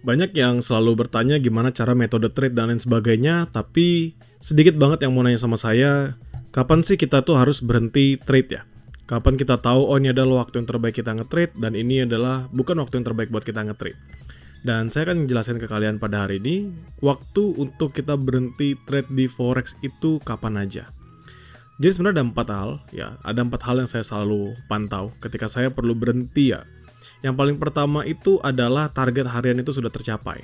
Banyak yang selalu bertanya gimana cara metode trade dan lain sebagainya, tapi sedikit banget yang mau nanya sama saya, kapan sih kita tuh harus berhenti trade ya? Kapan kita tahu, oh ini adalah waktu yang terbaik kita nge-trade, dan ini adalah bukan waktu yang terbaik buat kita nge-trade. Dan saya akan menjelaskan ke kalian pada hari ini, waktu untuk kita berhenti trade di Forex itu kapan aja. Jadi sebenarnya ada 4 hal, ya, ada 4 hal yang saya selalu pantau ketika saya perlu berhenti ya. Yang paling pertama itu adalah target harian itu sudah tercapai.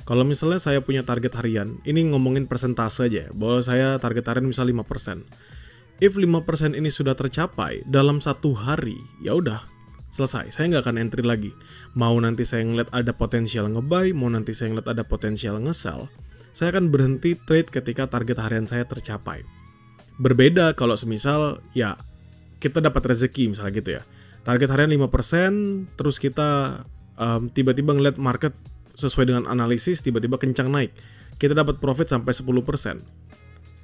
Kalau misalnya saya punya target harian, ini ngomongin persentase aja, bahwa saya target harian misalnya 5%. If 5% ini sudah tercapai dalam 1 hari, ya udah, selesai. Saya nggak akan entry lagi. Mau nanti saya ngeliat ada potensial nge-buy, mau nanti saya ngeliat ada potensial nge-sell, saya akan berhenti trade ketika target harian saya tercapai. Berbeda kalau semisal, ya, kita dapat rezeki misalnya gitu ya. Target harian 5%, terus kita tiba-tiba ngeliat market sesuai dengan analisis, tiba-tiba kencang naik. Kita dapat profit sampai 10%.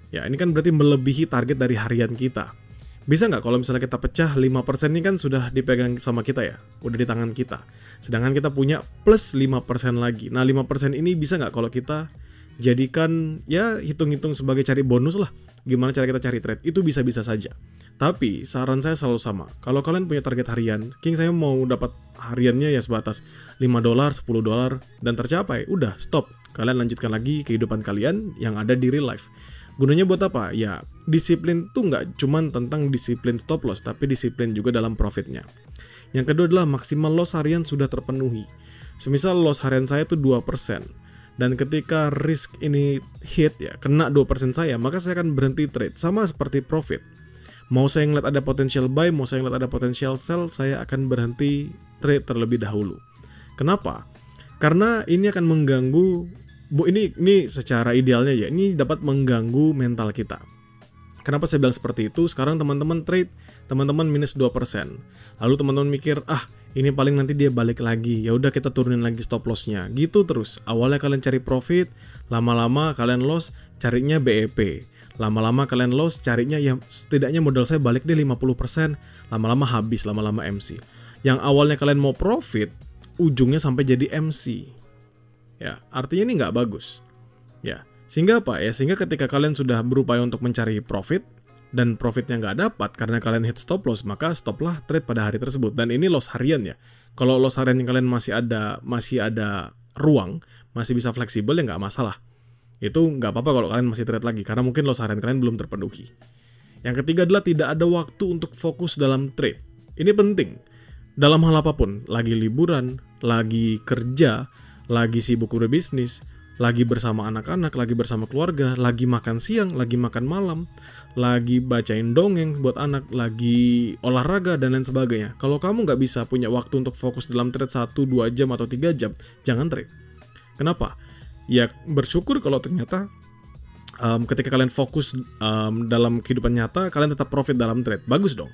Ya, ini kan berarti melebihi target dari harian kita. Bisa nggak kalau misalnya kita pecah 5% ini kan sudah dipegang sama kita ya, udah di tangan kita. Sedangkan kita punya plus 5% lagi. Nah, 5% ini bisa nggak kalau kita jadikan, ya hitung-hitung sebagai cari bonus lah. Gimana cara kita cari trade, itu bisa-bisa saja. Tapi saran saya selalu sama, kalau kalian punya target harian, King saya mau dapat hariannya ya sebatas $5, $10, dan tercapai, udah stop. Kalian lanjutkan lagi kehidupan kalian yang ada di real life. Gunanya buat apa? Ya, disiplin tuh nggak cuman tentang disiplin stop loss, tapi disiplin juga dalam profitnya. Yang kedua adalah maksimal loss harian sudah terpenuhi. Semisal loss harian saya tuh 2%, dan ketika risk ini hit ya, kena 2% saya, maka saya akan berhenti trade. Sama seperti profit. Mau saya ngeliat ada potensial buy, mau saya ngeliat ada potensial sell, saya akan berhenti trade terlebih dahulu. Kenapa? Karena ini akan mengganggu, ini secara idealnya ya, ini dapat mengganggu mental kita. Kenapa saya bilang seperti itu? Sekarang teman-teman trade, teman-teman minus 2%. Lalu teman-teman mikir, ini paling nanti dia balik lagi. Ya udah kita turunin lagi stop loss-nya. Gitu terus. Awalnya kalian cari profit, lama-lama kalian loss, carinya BEP. Lama-lama kalian loss, carinya ya setidaknya modal saya balik deh 50%, lama-lama habis, lama-lama MC. Yang awalnya kalian mau profit, ujungnya sampai jadi MC. Ya, artinya ini nggak bagus. Ya, sehingga apa ya? Sehingga ketika kalian sudah berupaya untuk mencari profit, dan profitnya nggak dapat karena kalian hit stop loss, maka stoplah trade pada hari tersebut. Dan ini loss harian ya. Kalau loss harian yang kalian masih ada ruang, masih bisa fleksibel, ya nggak masalah. Itu nggak apa-apa kalau kalian masih trade lagi, karena mungkin loss harian kalian belum terpenuhi. Yang ketiga adalah tidak ada waktu untuk fokus dalam trade. Ini penting. Dalam hal apapun, lagi liburan, lagi kerja, lagi sibuk berbisnis, lagi bersama anak-anak, lagi bersama keluarga, lagi makan siang, lagi makan malam, lagi bacain dongeng buat anak, lagi olahraga, dan lain sebagainya. Kalau kamu nggak bisa punya waktu untuk fokus dalam trade 1-2 jam atau 3 jam, jangan trade. Kenapa? Ya bersyukur kalau ternyata ketika kalian fokus dalam kehidupan nyata, kalian tetap profit dalam trade. Bagus dong.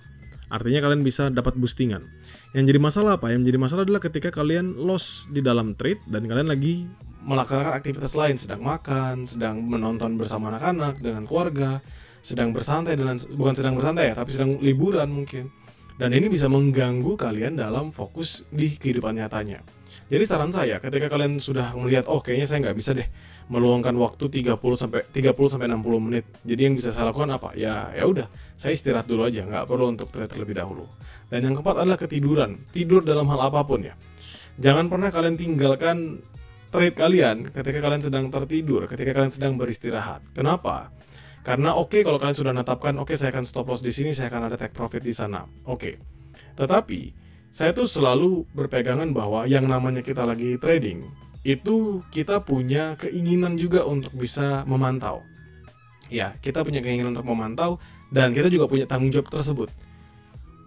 Artinya kalian bisa dapat boostingan. Yang jadi masalah apa? Yang jadi masalah adalah ketika kalian loss di dalam trade dan kalian lagi melaksanakan aktivitas lain, sedang makan, sedang menonton bersama anak-anak dengan keluarga, sedang bersantai, bukan sedang bersantai ya, tapi sedang liburan mungkin. Dan ini bisa mengganggu kalian dalam fokus di kehidupan nyatanya. Jadi saran saya, ketika kalian sudah melihat, kayaknya saya nggak bisa deh meluangkan waktu 30-60 menit. Jadi yang bisa saya lakukan apa? Ya udah, saya istirahat dulu aja, nggak perlu untuk trade terlebih dahulu. Dan yang keempat adalah ketiduran. Tidur dalam hal apapun ya. Jangan pernah kalian tinggalkan trade kalian ketika kalian sedang tertidur, ketika kalian sedang beristirahat. Kenapa? Karena kalau kalian sudah menetapkan, saya akan stop loss di sini, saya akan ada take profit di sana. Tetapi saya tuh selalu berpegangan bahwa yang namanya kita lagi trading, itu kita punya keinginan juga untuk bisa memantau. Ya, kita punya keinginan untuk memantau, dan kita juga punya tanggung jawab tersebut.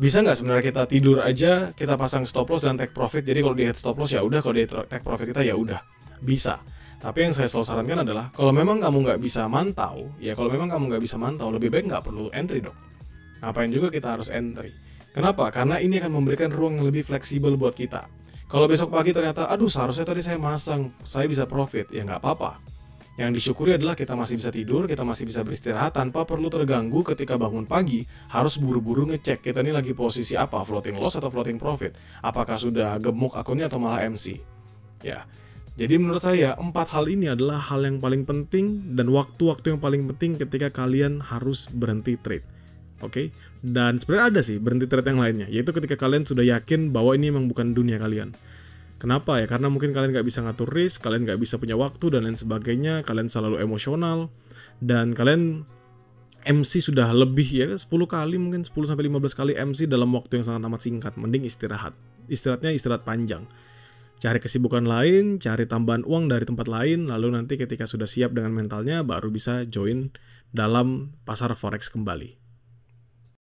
Bisa nggak sebenarnya kita tidur aja, kita pasang stop loss dan take profit, jadi kalau di hit stop loss ya udah, kalau di take profit kita ya udah. Bisa. Tapi yang saya selalu sarankan adalah, kalau memang kamu nggak bisa mantau, lebih baik nggak perlu entry dong. Ngapain juga kita harus entry? Kenapa? Karena ini akan memberikan ruang yang lebih fleksibel buat kita. Kalau besok pagi ternyata, seharusnya tadi saya masang, saya bisa profit, ya nggak apa-apa. Yang disyukuri adalah kita masih bisa tidur, kita masih bisa beristirahat tanpa perlu terganggu ketika bangun pagi, harus buru-buru ngecek kita ini lagi posisi apa, floating loss atau floating profit. Apakah sudah gemuk akunnya atau malah MC. Ya, Jadi menurut saya, 4 hal ini adalah hal yang paling penting dan waktu-waktu yang paling penting ketika kalian harus berhenti trade. Oke? Dan sebenarnya ada sih berhenti trade yang lainnya, yaitu ketika kalian sudah yakin bahwa ini memang bukan dunia kalian. Kenapa ya? Karena mungkin kalian nggak bisa ngatur risk, kalian nggak bisa punya waktu dan lain sebagainya, kalian selalu emosional, dan kalian MC sudah lebih ya 10 kali, mungkin 10-15 kali MC dalam waktu yang sangat amat singkat. Mending istirahat. Istirahatnya istirahat panjang. Cari kesibukan lain, cari tambahan uang dari tempat lain, lalu nanti ketika sudah siap dengan mentalnya baru bisa join dalam pasar forex kembali.